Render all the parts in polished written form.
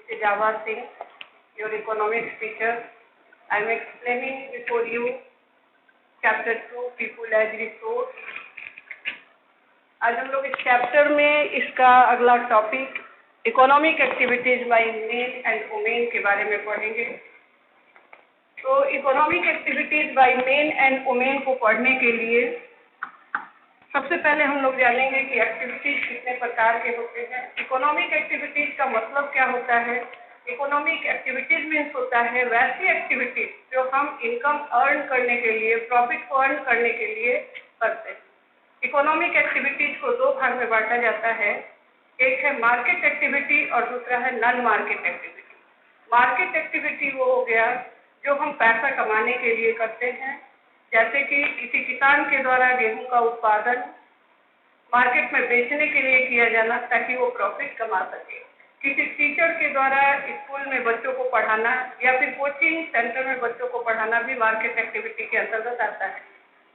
Mr. Java Singh, your economics teacher. I am explaining before you chapter 2 people as resource. आज हम लोग इस chapter में इसका अगला topic economic activities by men and women के बारे में पढ़ेंगे। तो economic activities by men and women को पढ़ने के लिए सबसे पहले हम लोग जानेंगे कि एक्टिविटीज कितने प्रकार के होते हैं। इकोनॉमिक एक्टिविटीज का मतलब क्या होता है। इकोनॉमिक एक्टिविटीज मीन्स होता है वैसी एक्टिविटीज जो हम इनकम अर्न करने के लिए, प्रॉफिट को अर्न करने के लिए करते हैं। इकोनॉमिक एक्टिविटीज को दो भाग में बांटा जाता है, एक है मार्केट एक्टिविटी और दूसरा है non market activity. Market activity वो हो गया जो हम पैसा कमाने के लिए करते हैं, जैसे कि किसी किसान के द्वारा गेहूं का उत्पादन मार्केट में बेचने के लिए किया जाना ताकि वो प्रॉफिट कमा सके। किसी टीचर के द्वारा स्कूल में बच्चों को पढ़ाना या फिर कोचिंग सेंटर में बच्चों को पढ़ाना भी मार्केट एक्टिविटी के अंतर्गत आता है।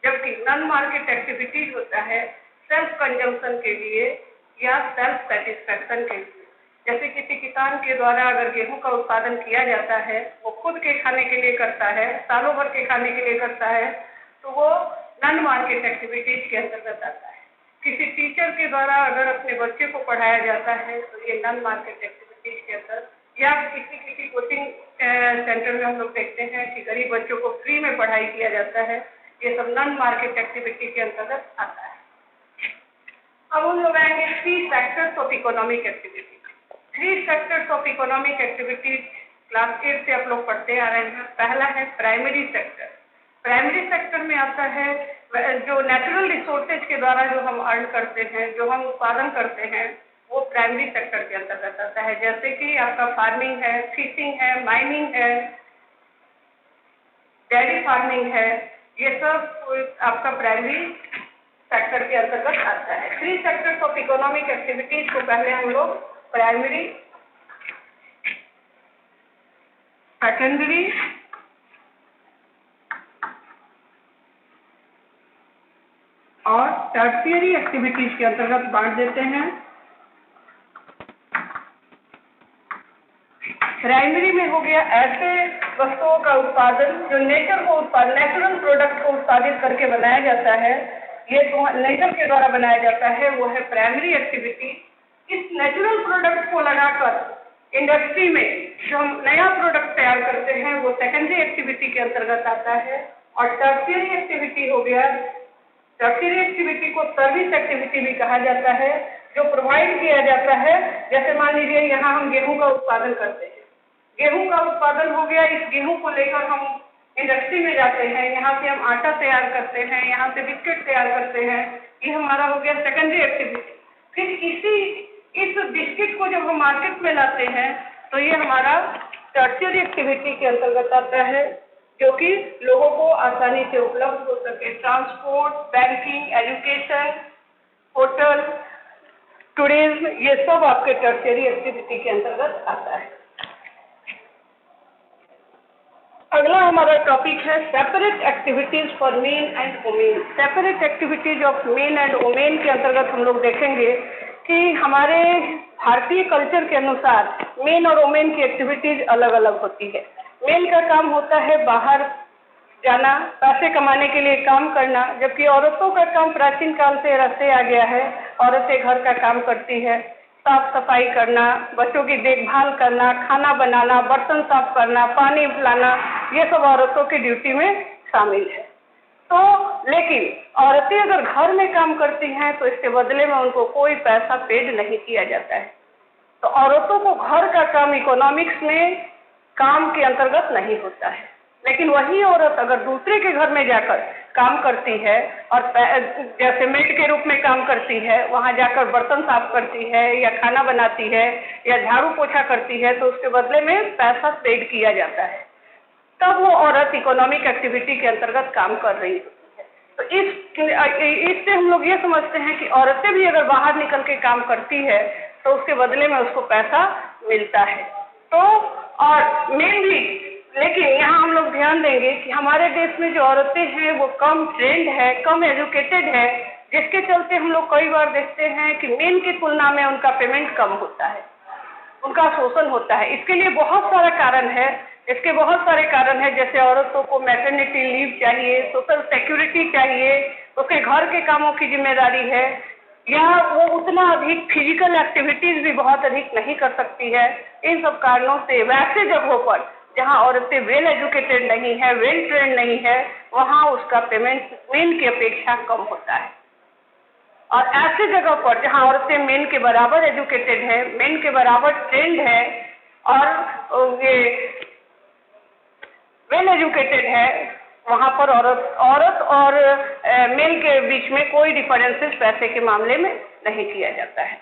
जबकि नॉन मार्केट एक्टिविटीज होता है सेल्फ कंजम्पशन के लिए या सेल्फ सेटिस्फैक्शन के लिए। जैसे किसी किसान के द्वारा अगर गेहूं का उत्पादन किया जाता है, वो खुद के खाने के लिए करता है, सालों भर के खाने के लिए करता है, तो वो नॉन मार्केट एक्टिविटीज के अंतर्गत आता है। किसी टीचर के द्वारा अगर अपने बच्चे को पढ़ाया जाता है तो ये नॉन मार्केट एक्टिविटीज के अंदर, या किसी कोचिंग सेंटर में हम लोग देखते हैं कि गरीब बच्चों को फ्री में पढ़ाई किया जाता है, ये सब नॉन मार्केट एक्टिविटी के अंतर्गत आता है। अब हम लोग आएंगे 3 sectors of economic activity. 3 sectors of economic activities class 8 से आप लोग पढ़ते आ रहे हैं। पहला है प्राइमरी सेक्टर। प्राइमरी सेक्टर में आता है जो नेचुरल रिसोर्सेज के द्वारा जो हम अर्न करते हैं, जो हम उत्पादन करते हैं, वो प्राइमरी सेक्टर के अंतर्गत आता है। जैसे कि आपका फार्मिंग है, फिशिंग है, माइनिंग है, डेयरी फार्मिंग है, ये सब आपका प्राइमरी सेक्टर के अंतर्गत आता है। 3 सेक्टर्स ऑफ इकोनॉमिक एक्टिविटीज को पहले हम लोग प्राइमरी, सेकेंडरी और टर्शियरी एक्टिविटीज के अंतर्गत बांट देते हैं। प्राइमरी में हो गया ऐसे वस्तुओं का उत्पादन जो नेचुरल प्रोडक्ट को उत्पादित करके बनाया जाता है, ये नेचर के द्वारा बनाया जाता है, वो है प्राइमरी एक्टिविटी। इस नेचुरल प्रोडक्ट को लगाकर इंडस्ट्री में जो हम नया प्रोडक्ट तैयार करते हैं वो सेकेंडरी एक्टिविटी के अंतर्गत आता है। और टर्शियरी एक्टिविटी हो गया, टर्शियरी एक्टिविटी को सर्विस एक्टिविटी भी कहा जाता है, जो प्रोवाइड किया जाता है। जैसे मान लीजिए यहाँ हम गेहूं का उत्पादन करते हैं, गेहूं का उत्पादन हो गया, इस गेहूं को लेकर हम इंडस्ट्री में जाते हैं, यहाँ से हम आटा तैयार करते हैं, यहाँ से बिस्किट तैयार करते हैं, ये हमारा हो गया सेकेंडरी एक्टिविटी। फिर इस बिस्किट को जब हम मार्केट में लाते हैं तो ये हमारा टर्शियरी एक्टिविटी के अंतर्गत आता है, जो कि लोगों को आसानी से उपलब्ध हो सके। Transport, banking, education, hotel, tourism, ये सब आपके टर्शियरी एक्टिविटी के अंतर्गत आता है। अगला हमारा टॉपिक है separate activities for main and women. Separate activities of main and women के अंतर्गत हम लोग देखेंगे कि हमारे भारतीय कल्चर के अनुसार मेन और वुमेन की एक्टिविटीज अलग अलग होती है। मेन का काम होता है बाहर जाना, पैसे कमाने के लिए काम करना, जबकि औरतों का काम प्राचीन काल से रहते आ गया है। औरतें घर का काम करती है, साफ सफाई करना, बच्चों की देखभाल करना, खाना बनाना, बर्तन साफ करना, पानी पिलाना, ये सब औरतों की ड्यूटी में शामिल है। तो लेकिन औरतें अगर घर में काम करती हैं तो इसके बदले में उनको कोई पैसा पेड नहीं किया जाता है। तो औरतों को घर का काम इकोनॉमिक्स में काम के अंतर्गत नहीं होता है। लेकिन वही औरत अगर दूसरे के घर में जाकर काम करती है और जैसे मेड के रूप में काम करती है, वहाँ जाकर बर्तन साफ करती है या खाना बनाती है या झाड़ू पोछा करती है, तो उसके बदले में पैसा पेड किया जाता है, तब वो औरत इकोनॉमिक एक्टिविटी के अंतर्गत काम कर रही होती है। तो इससे हम लोग ये समझते हैं कि औरतें भी अगर बाहर निकल के काम करती है तो उसके बदले में उसको पैसा मिलता है। तो और मेनली, लेकिन यहाँ हम लोग ध्यान देंगे कि हमारे देश में जो औरतें हैं वो कम ट्रेंड है, कम एजुकेटेड है, जिसके चलते हम लोग कई बार देखते हैं कि मेन की तुलना में उनका पेमेंट कम होता है। उनका शोषण होता है। इसके लिए बहुत सारा कारण है, इसके बहुत सारे कारण हैं, जैसे औरतों को मैटरनिटी लीव चाहिए, सोशल सिक्योरिटी चाहिए, उसके घर के कामों की जिम्मेदारी है, या वो उतना अधिक फिजिकल एक्टिविटीज भी बहुत अधिक नहीं कर सकती है। इन सब कारणों से वैसे जगहों पर जहाँ औरतें वेल एजुकेटेड नहीं है, वेल ट्रेंड नहीं है, वहाँ उसका पेमेंट मेन की अपेक्षा कम होता है। और ऐसे जगह पर जहाँ औरतें मेन के बराबर एजुकेटेड है, मेन के बराबर ट्रेंड है और ये वेल एजुकेटेड है, वहाँ पर औरत और मेल के बीच में कोई डिफरेंसेस पैसे के मामले में नहीं किया जाता है।